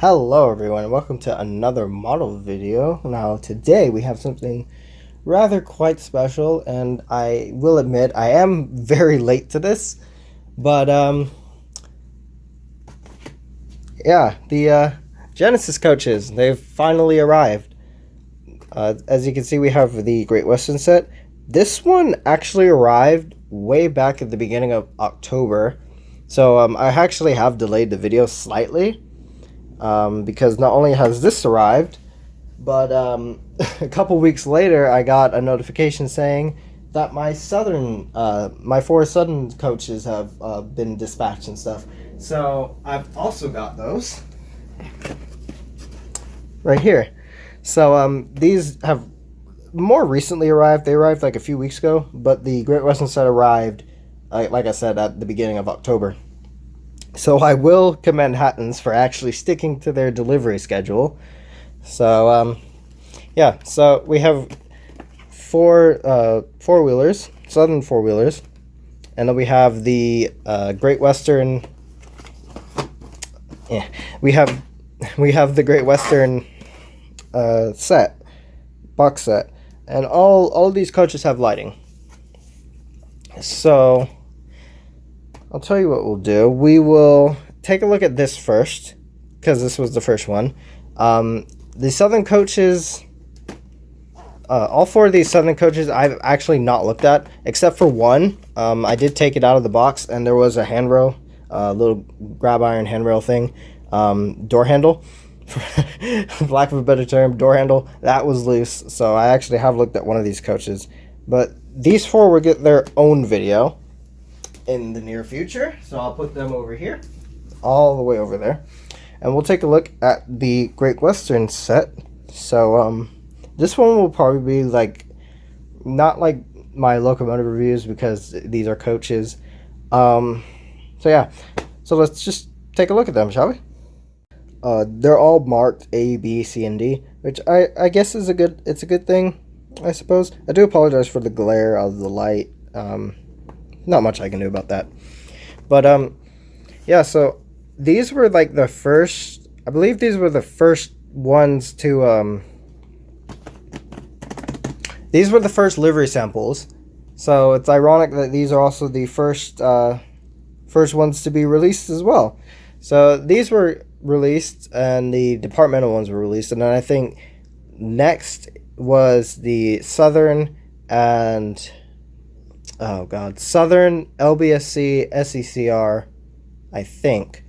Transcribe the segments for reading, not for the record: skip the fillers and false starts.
Hello everyone, and welcome to another model video. Now today we have something rather quite special, and I will admit I am very late to this, but yeah, the Genesis coaches, they've finally arrived. As you can see, we have the Great Western set. This one actually arrived way back at the beginning of October, so I actually have delayed the video slightly. Because not only has this arrived, but a couple weeks later I got a notification saying that my four Southern coaches have been dispatched and stuff. So I've also got those right here. So these have more recently arrived. They arrived like a few weeks ago, but the Great Western set arrived, like I said, at the beginning of October. So I will commend Hattons for actually sticking to their delivery schedule. So yeah, so we have four-wheelers, Southern four-wheelers, and then we have the Great Western. Yeah, we have the Great Western box set, and all these coaches have lighting. So I'll tell you what we'll do. We will take a look at this first, because this was the first one. The Southern coaches, all four of these Southern coaches I've actually not looked at, except for one. I did take it out of the box, and there was a handrail, little grab iron handrail thing, door handle, for lack of a better term, door handle. That was loose, so I actually have looked at one of these coaches. But these four will get their own video in the near future, so I'll put them over here, all the way over there, and we'll take a look at the Great Western set. So this one will probably be like not like my locomotive reviews, because these are coaches. So yeah, so let's just take a look at them, shall we? They're all marked A, B, C, and D, which I guess is a good thing, I suppose. I do apologize for the glare of the light. Not much I can do about that. But yeah, so these were like the first, I believe these were the first ones to these were the first livery samples. So it's ironic that these are also the first ones to be released as well. So these were released, and the departmental ones were released, and then I think next was the Southern and Southern, LBSC, SECR, I think,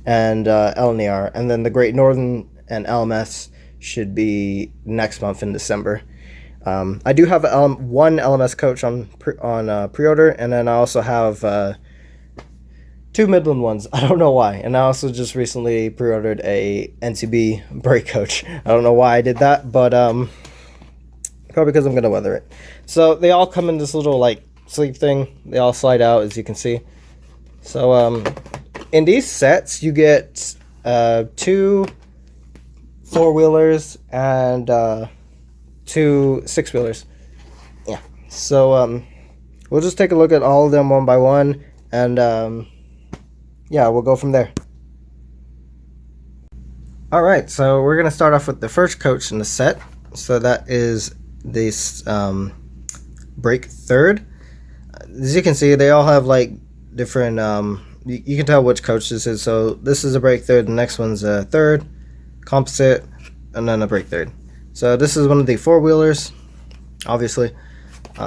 and LNER, and then the Great Northern and LMS should be next month in December. I do have one LMS coach on pre-order, and then I also have two Midland ones. I don't know why, and I also just recently pre-ordered a NCB brake coach. I don't know why I did that, but probably because I'm going to weather it. So they all come in this little like sleeve thing. They all slide out, as you can see. So in these sets you get two four-wheelers and two six-wheelers. Yeah. So we'll just take a look at all of them one by one, and yeah, we'll go from there. Alright, so we're going to start off with the first coach in the set. So that is this brake third. As you can see, they all have like different you can tell which coach this is. So this is a brake third, the next one's a third composite, and then a brake third. So this is one of the four-wheelers, obviously.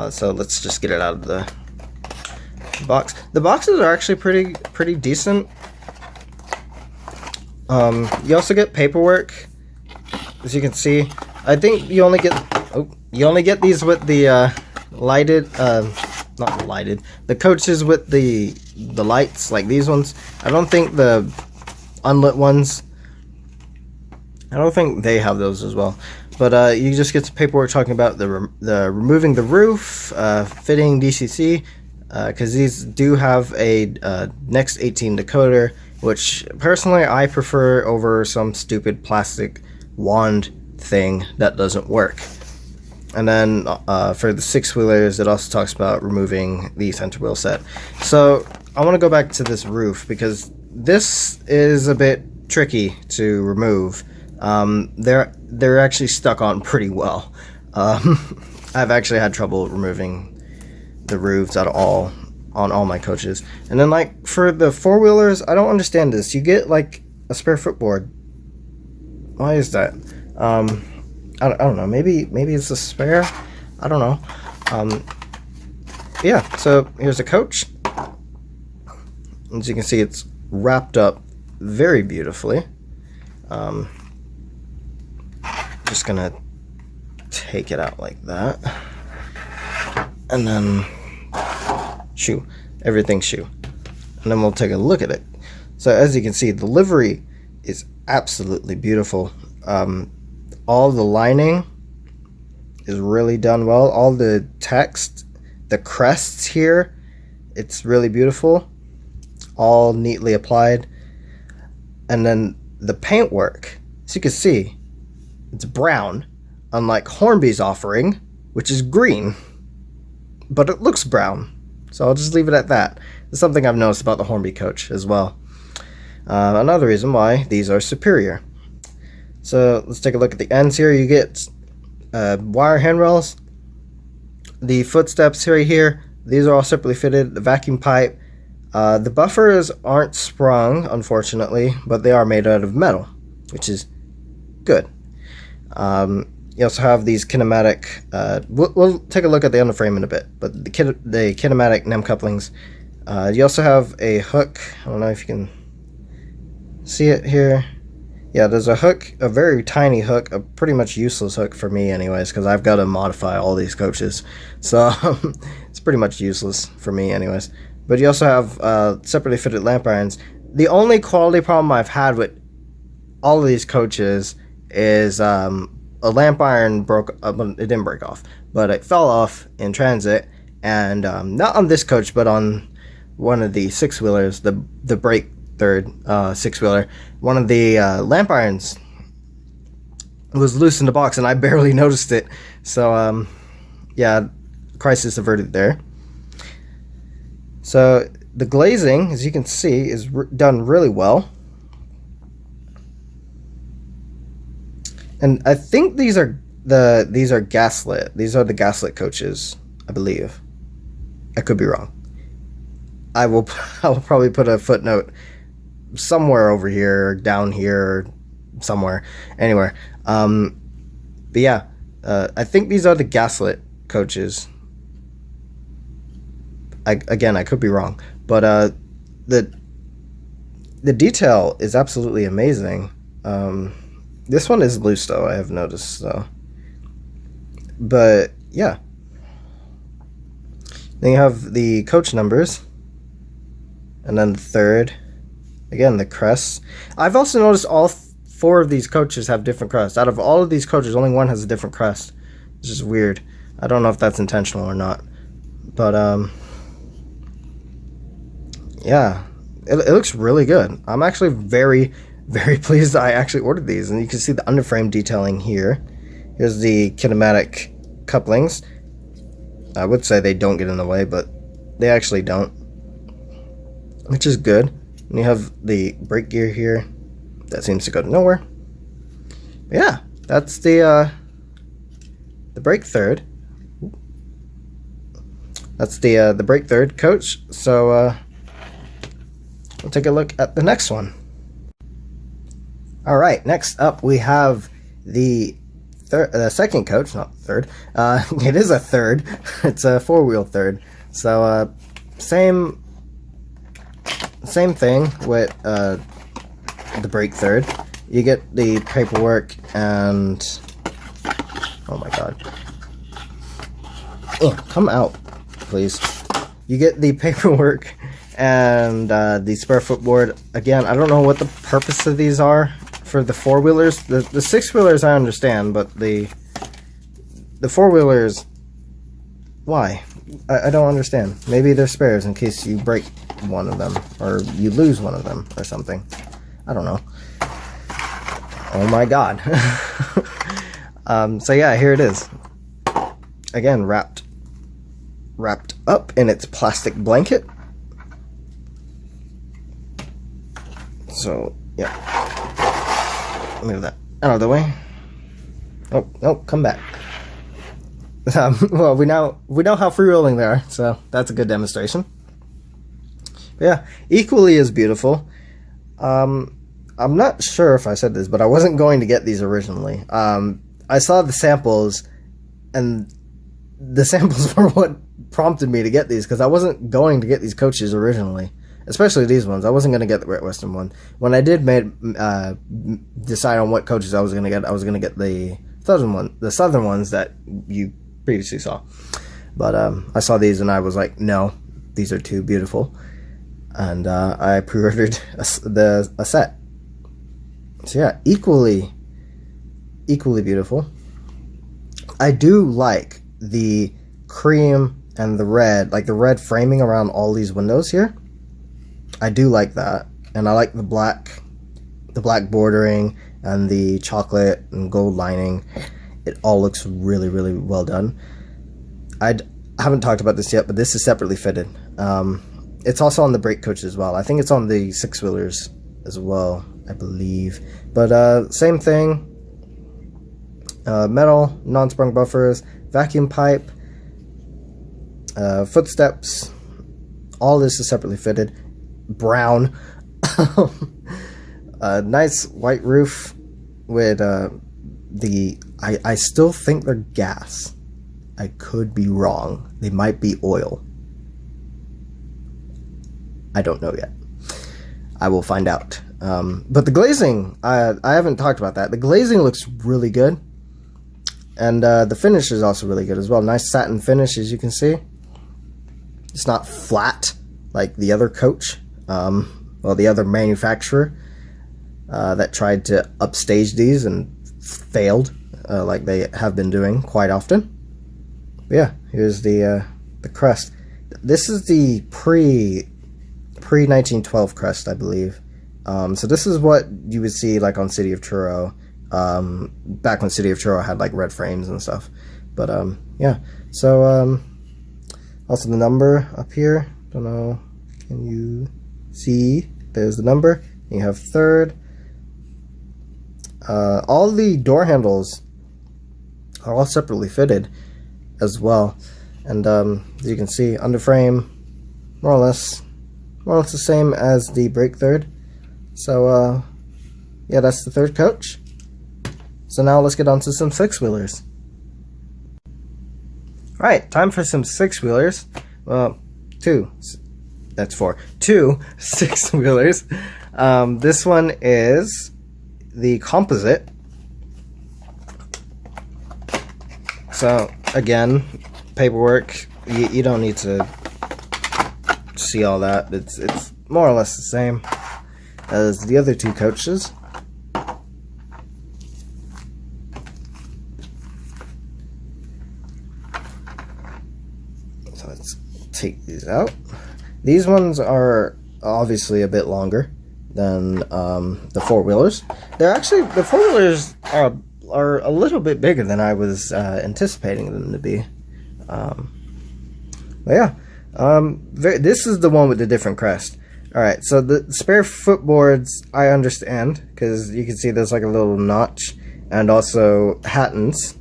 So let's just get it out of the box. The boxes are actually pretty decent. You also get paperwork, as you can see. I think you only get these with the not lighted, the coaches with the lights, like these ones. I don't think the unlit ones, I don't think they have those as well. But you just get some paperwork talking about the removing the roof, fitting DCC, because these do have a Next 18 decoder, which personally I prefer over some stupid plastic wand thing that doesn't work. And then for the six-wheelers, it also talks about removing the center wheel set. So I want to go back to this roof because this is a bit tricky to remove. They're actually stuck on pretty well. I've actually had trouble removing the roofs at all on all my coaches. And then like for the four-wheelers, I don't understand this. You get like a spare footboard. Why is that? I don't know. Maybe it's a spare. I don't know. Yeah. So here's a coach. As you can see, it's wrapped up very beautifully. Just gonna take it out like that, and then everything shoe, and then we'll take a look at it. So as you can see, the livery is absolutely beautiful. All the lining is really done well. All the text, the crests here, it's really beautiful, all neatly applied. And then the paintwork, as you can see, it's brown, unlike Hornby's offering, which is green, but it looks brown. So I'll just leave it at that. It's something I've noticed about the Hornby coach as well. Another reason why these are superior. So let's take a look at the ends here. You get wire handrails. The footsteps right here, these are all separately fitted. The vacuum pipe. The buffers aren't sprung, unfortunately, but they are made out of metal, which is good. You also have these kinematic, we'll take a look at the underframe in a bit, but the kinematic NEM couplings. You also have a hook. I don't know if you can see it here. Yeah, there's a hook, a very tiny hook, a pretty much useless hook for me anyways, because I've got to modify all these coaches. So it's pretty much useless for me anyways. But you also have separately fitted lamp irons. The only quality problem I've had with all of these coaches is a lamp iron broke, it didn't break off, but it fell off in transit, and not on this coach, but on one of the six-wheelers, the brake third six-wheeler, one of the lamp irons was loose in the box, and I barely noticed it. So yeah, crisis averted there. So the glazing, as you can see, is done really well. And I think these are gaslit. These are the gaslit coaches, I believe. I could be wrong. I will probably put a footnote somewhere over here, or down here, or somewhere, anywhere. But yeah, I think these are the gaslit coaches. I could be wrong, but the detail is absolutely amazing. This one is loose though, I have noticed, so. But yeah, then you have the coach numbers, and then the third, again the crests. I've also noticed all four of these coaches have different crests. Out of all of these coaches, only one has a different crest, which is weird. I don't know if that's intentional or not, but yeah, it looks really good. I'm actually very pleased that I actually ordered these, and you can see the underframe detailing here. Here's the kinematic couplings. I would say they don't get in the way, but they actually don't, which is good. And you have the brake gear here that seems to go to nowhere. But yeah, that's the brake third. That's the brake third coach. So we'll take a look at the next one. All right, next up we have the second coach, not third. It is a third. It's a four-wheel third. So same thing with the brake third. You get the paperwork and oh my god, come out, please. You get the paperwork and the spare footboard. Again, I don't know what the purpose of these are. For the four-wheelers, the six-wheelers I understand, but the four-wheelers, why? I don't understand. Maybe they're spares in case you break one of them, or you lose one of them, or something. I don't know. Oh my god. So yeah, here it is. Again, wrapped up in its plastic blanket. So yeah, move that out of the way. Oh no, come back. Well, we know how free rolling they are, so that's a good demonstration. But yeah, equally as beautiful. I'm not sure if I said this, but I wasn't going to get these originally. I saw the samples, and the samples were what prompted me to get these, because I wasn't going to get these coaches originally, especially these ones. I wasn't going to get the Great Western one. When I did decide on what coaches I was going to get, I was going to get the southern ones that you previously saw. But I saw these and I was like, no, these are too beautiful, and I pre-ordered a set. So yeah, equally beautiful. I do like the cream and the red, like the red framing around all these windows here. I do like that, and I like the black bordering and the chocolate and gold lining. It all looks really, really well done. I haven't talked about this yet, but this is separately fitted. It's also on the brake coach as well. I think it's on the 6-wheelers as well, I believe. But same thing. Metal, non-sprung buffers, vacuum pipe, footsteps. All this is separately fitted. Brown. Nice white roof with I still think they're gas. I could be wrong. They might be oil. I don't know yet. I will find out. But the glazing, I haven't talked about that. The glazing looks really good. And the finish is also really good as well. Nice satin finish, as you can see. It's not flat like the other coach. Well, the other manufacturer that tried to upstage these and failed, like they have been doing quite often. But yeah, here's the crest. This is the pre 1912 crest, I believe. So this is what you would see like on City of Truro, back when City of Truro had like red frames and stuff. But yeah, so also the number up here. Don't know, can you see? There's the number. You have third. All the door handles are all separately fitted as well, and as you can see, underframe more or less the same as the brake third. So yeah, that's the third coach. So now let's get on to some 6-wheelers. Alright, time for some 6-wheelers. Well, that's 4. 2 6-wheelers. This one is the composite. So again, paperwork, you don't need to see all that. It's more or less the same as the other 2 coaches. So let's take these out. These ones are obviously a bit longer than the 4-wheelers. They're actually, the 4-wheelers are a little bit bigger than I was anticipating them to be. But yeah, this is the one with the different crest. Alright, so the spare footboards I understand, because you can see there's like a little notch, and also Hattons.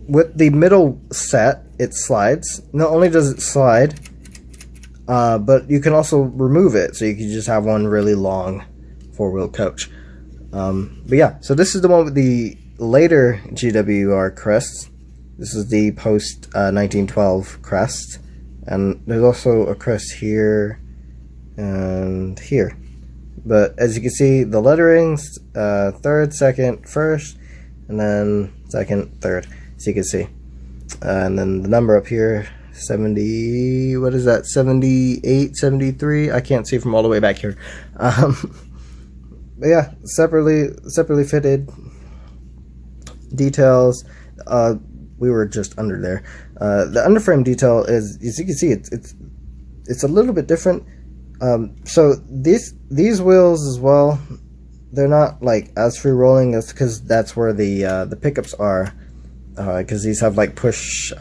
With the middle set, it slides. Not only does it slide, but you can also remove it, so you can just have one really long 4-wheel coach. But yeah, so this is the one with the later GWR crests. This is the post 1912 crest, and there's also a crest here and here. But as you can see, the lettering's third, second, first, and then second, third. So you can see, and then the number up here, 70. What is that? 78, 73. I can't see from all the way back here. But yeah, separately fitted details. We were just under there. The underframe detail is, as you can see, it's a little bit different. So these wheels as well, they're not like as free rolling. That's because that's where the pickups are. Because these have like push.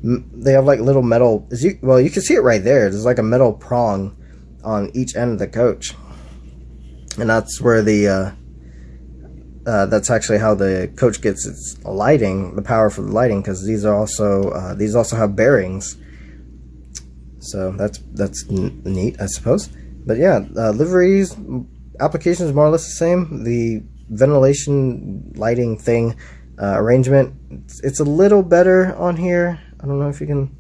They have like little metal. You can see it right there. There's like a metal prong on each end of the coach, and that's where the that's actually how the coach gets its lighting, the power for the lighting, because these also have bearings. So that's neat, I suppose. But yeah, liveries, application is more or less the same. The ventilation lighting thing, arrangement, it's a little better on here. I don't know if you can.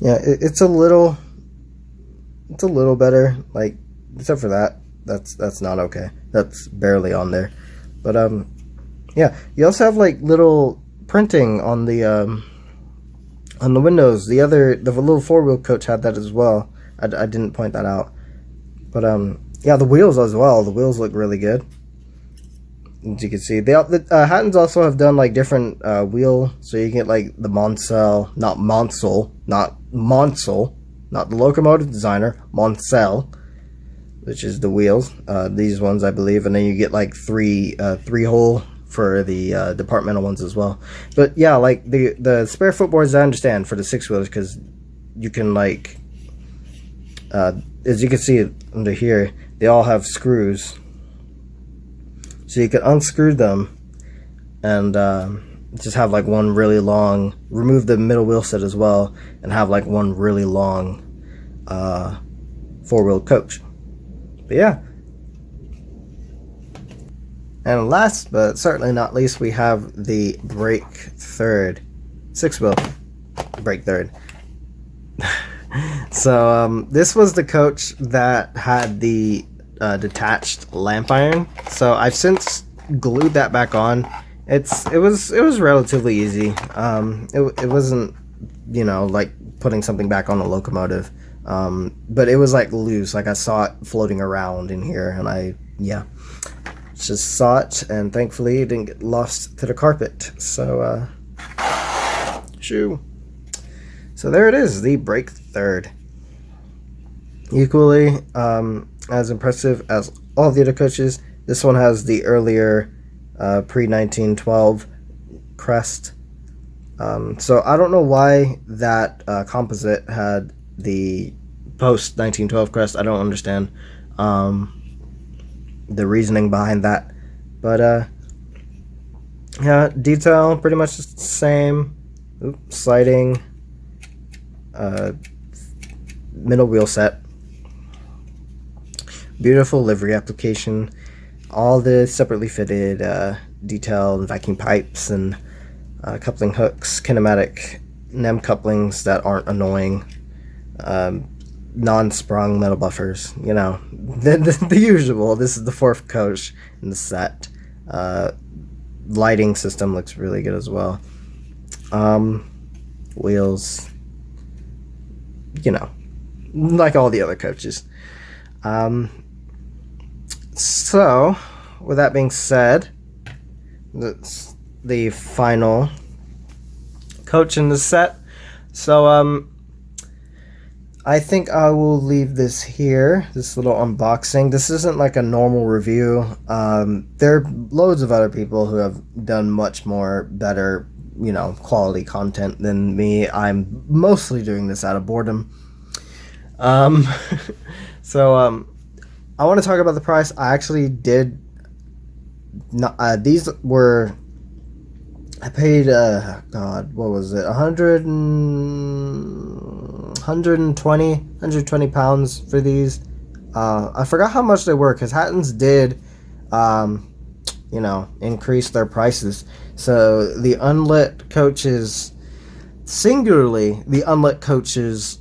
Yeah, it's a little better. Like, except for that. That's not okay. That's barely on there. But yeah, you also have like little printing on the windows. The little four-wheel coach had that as well. I didn't point that out. But yeah, the wheels as well. The wheels look really good. As you can see, the Hattons also have done like different wheel, so you get like the Monsell, not Monsell, not the locomotive designer, Monsell, which is the wheels, these ones I believe, and then you get like three hole for the departmental ones as well. But yeah, like the spare footboards I understand for the six wheelers, because you can like as you can see under here, they all have screws, so you can unscrew them and just have like one really long, remove the middle wheel set as well, and have like one really long four-wheel coach. But yeah, and last but certainly not least, we have the brake third, six-wheel brake third. So this was the coach that had the detached lamp iron. So I've since glued that back on. It was relatively easy. It wasn't, you know, like putting something back on a locomotive. But it was like loose, like I saw it floating around in here, and I just saw it, and thankfully it didn't get lost to the carpet. So so there it is, the brake third. Equally as impressive as all the other coaches. This one has the earlier pre-1912 crest. So I don't know why that composite had the post 1912 crest. I don't understand the reasoning behind that, but yeah, detail pretty much the same. Sliding middle wheel set, beautiful livery application, all the separately fitted detail and vacuum pipes and coupling hooks, kinematic NEM couplings that aren't annoying, non-sprung metal buffers, you know, the usual. This is the fourth coach in the set. Lighting system looks really good as well. Wheels, you know, like all the other coaches. So with that being said, that's the final coach in the set. So I think I will leave this here, this little unboxing. This isn't like a normal review. There are loads of other people who have done much more better, you know, quality content than me. I'm mostly doing this out of boredom. So I want to talk about the price. I actually did not, these were, I paid God, what was it, 120 pounds for these. I forgot how much they were, because Hattons did you know, increase their prices. So the unlit coaches, singularly the unlit coaches,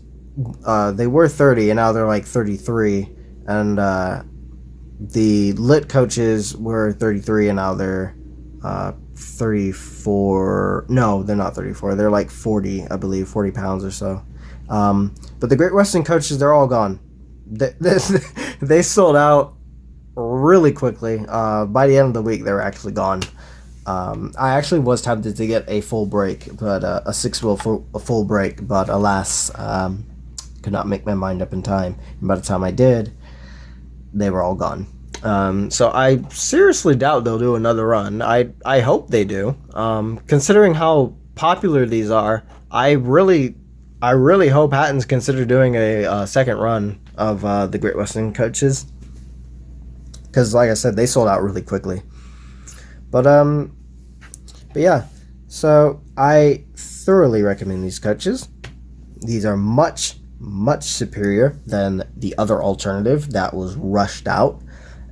they were 30 and now they're like 33, and the lit coaches were 33 and now they're 34. No, they're not 34, they're like 40, I believe, 40 pounds or so. But the Great Western coaches, they're all gone. They sold out really quickly. By the end of the week, they were actually gone. I actually was tempted to get a full brake, but a six-wheel full brake, but alas, could not make my mind up in time. And by the time I did, they were all gone. So I seriously doubt they'll do another run. I hope they do. Considering how popular these are, I really I really hope Hattons consider doing a second run of the Great Western coaches, because like I said, they sold out really quickly. But yeah, so I thoroughly recommend these coaches. These are much superior than the other alternative that was rushed out,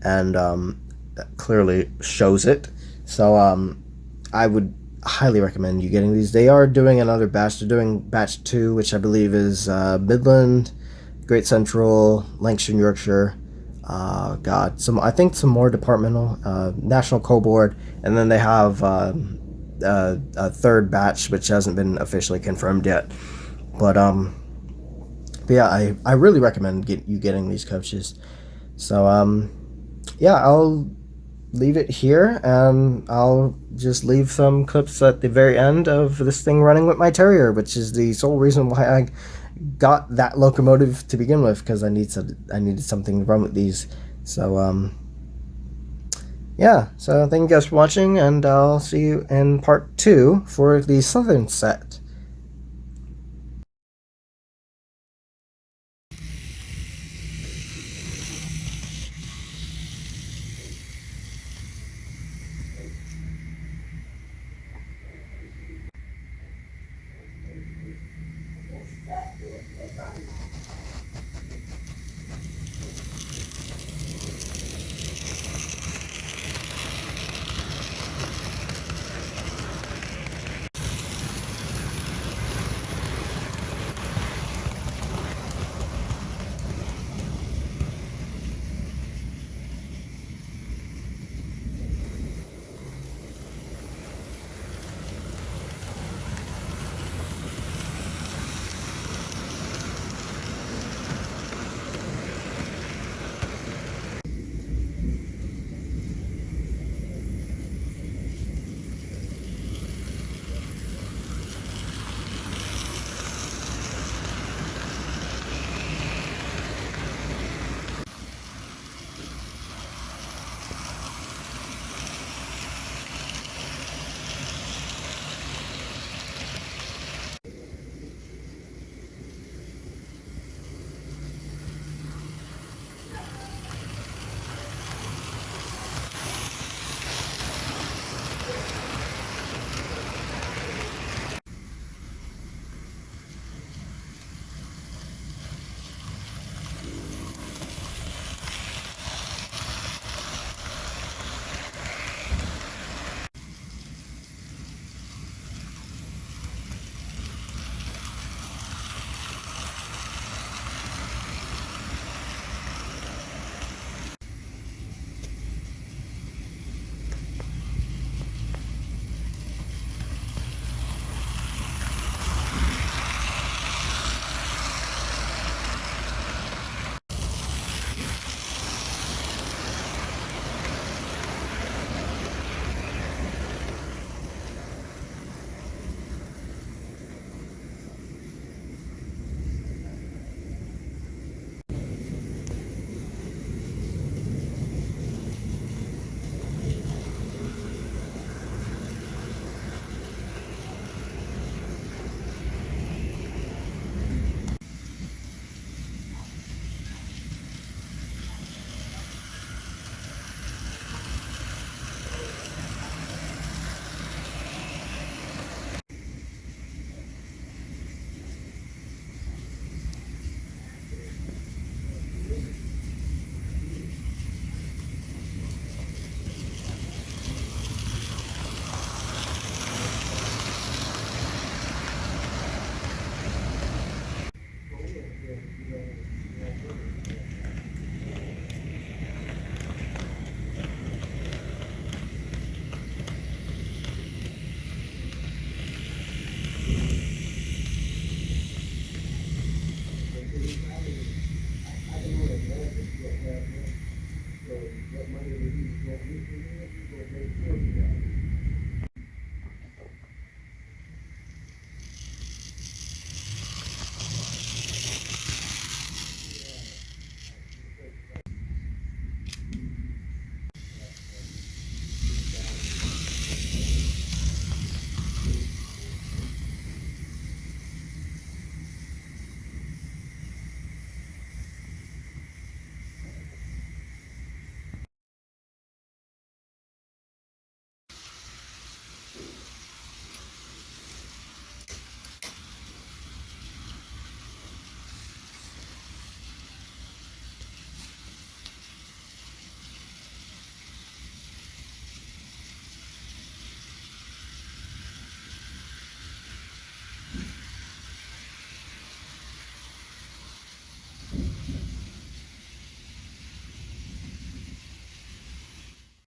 and that clearly shows it. So I would highly recommend you getting these. They are doing another batch. They're doing batch 2, which I believe is Midland, Great Central, Lancashire, and Yorkshire. I think some more departmental, National Co-Board, and then they have a third batch which hasn't been officially confirmed yet. But yeah, I really recommend you getting these coaches. So yeah, I'll leave it here, and I'll just leave some clips at the very end of this thing running with my Terrier, which is the sole reason why I got that locomotive to begin with, because I needed something to run with these. So yeah, so thank you guys for watching, and I'll see you in part 2 for the southern set.